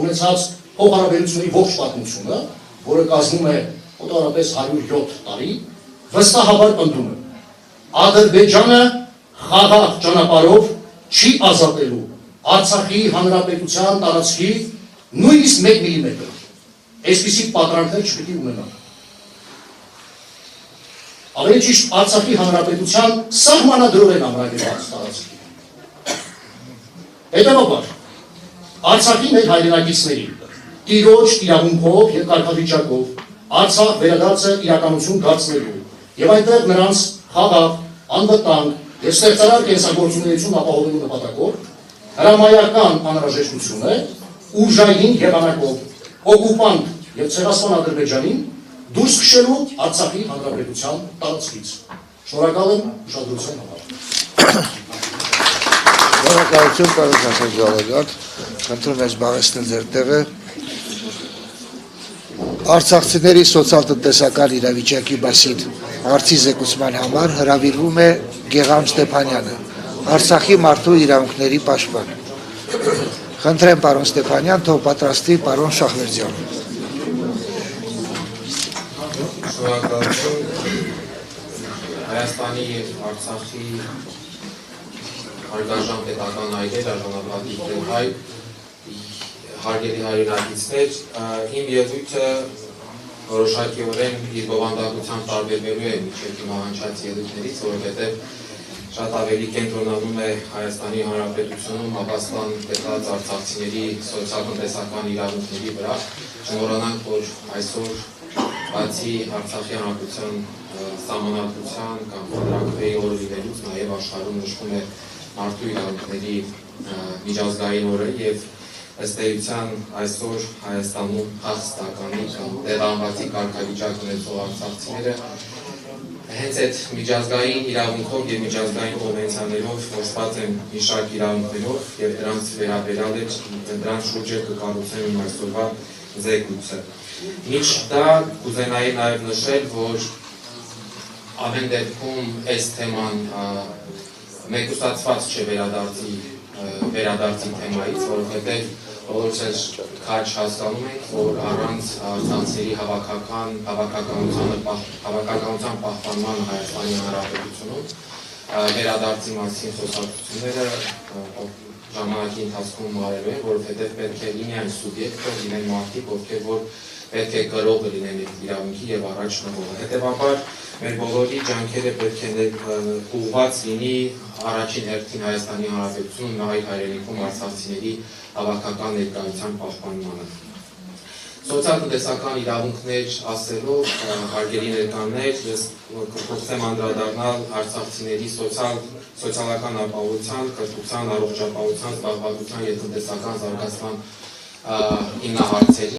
ունեցած փոխհարաբերությունների ողջ պատմությունը, որը կազմում է մոտավորապես 107 տարի, վստահաբար պնդում է. Ադրբեջանը խաղաղ ճանապարհով չի ազատելու Արցախի հանրապետության տարածքի նույնիսկ 1 միլիմետր։ Այսպիսի պատրանքներ չպիտի ունենա։ Ավելի ճիշտ Արցախի հանրապետության սահմանադրորեն ամրագրված տարածքի։ Հետևաբար, Արցախի մեր հայրենակիցների տիրոջ իրավունքով և կարգավիճակով Արցախ վերադարձը իրականություն դարձնելու և այնտեղ նրանց խաղաղ, անվտանգ և ստեղծարար կենսագործունեություն ապահովելու նպատակով հրամայական անհրաժեշտություն է ուժային եղանակով օկուպանտ և ցեղասպան Ադրբեջանին դուրս քշելու Արցախի հանրապետության տարածքից։ Շնորհակալ եմ ուշադրության համար։ Շնորհակալություն, պարոն Խաչատրյան, խնդրում եմ զբաղեցնել ձեր տեղը։ Արցախցիների սոցիալ-տնտեսական իրավիճակի մասին հարցի զեկուցման համար հրավիրվում է Գեգամ Ստեփանյանը, Արցախի մարդու իրավունքների պաշտպան։ Խնդրեմ պարոն Ստեփանյան, թող պատրաստի պարոն Շահվերդյանը։ Շնորհակալություն։ Հայաստանի և Արցախի հարգարժան պետական այգեր, արժանապատիվ հայ, հարգելի հայրենակիցներ, իմ ելույթը որոշակիորեն իր բովանդակությամբ տարբերվելու է մինչև հիմա հնչած ելույթներից, որովհետև շատ ավելի կենտրոնանում է Հայաստանի Հանրապետությունում ապաստան պետած արցախցիների սոցիալ-տնտեսական իրավունքների վրա։ Չմոռանանք, որ այսօր բացի Արցախի հանրապետության սահմանադրության կամ ֆեդերալների օրը լինելուց նաև աշխարհում նշվում է մարդու իրավունքների միջազգային օրը և ըստ էության այսօր Հայաստանում հաստատականի կամ տեղահանվածի կարգավիճակ ունեցող արցախցիները հենց այդ միջազգային իրավունքով և միջազգային կոնվենցիաներով օժտված են մի շարք իրավունքներով և դրանց վերաբերյալ դրանց շուրջ կկառուցեն իմ այսօրվա զեկույցը։ Մինչ դա կուզենայի նաև նշել, որ ամեն դեպքում այս թեման մեկուսացված չէ վերադարձի թեմայից, որովհետև բոլորս քաջ հասկանում ենք, որ առանց արցախցիների հավաքականության պահպանման Հայաստանի Հանրապետությունում վերադարձի մասին խոսակցությունները ժամանակի ընթացքում արելու են, որովհետև պետք է լինեն սուբյեկտը, լինեն մարդիկ, ովքեր որ պետք է կրողը լինեն իրավունքի և առաջ նվողը։ Հետևաբար մեր բոլորի ջանքերը պետք է ուղղված լինի առաջին հերթին Հայաստանի Հանրապետությունում նահանգ հայրենիքում արցախցիների հավաքական ներկայության պահպանմանը։ Սոցիալ-տնտեսական իրավունքներ ասելով, հարգելի ներկաներ, ես կփորձեմ անդրադառնալ արցախցիների սոցիալական ապահովության, կրթության, առողջապահության, զբաղվածության և տնտեսական զարգացման հիմնահարցերին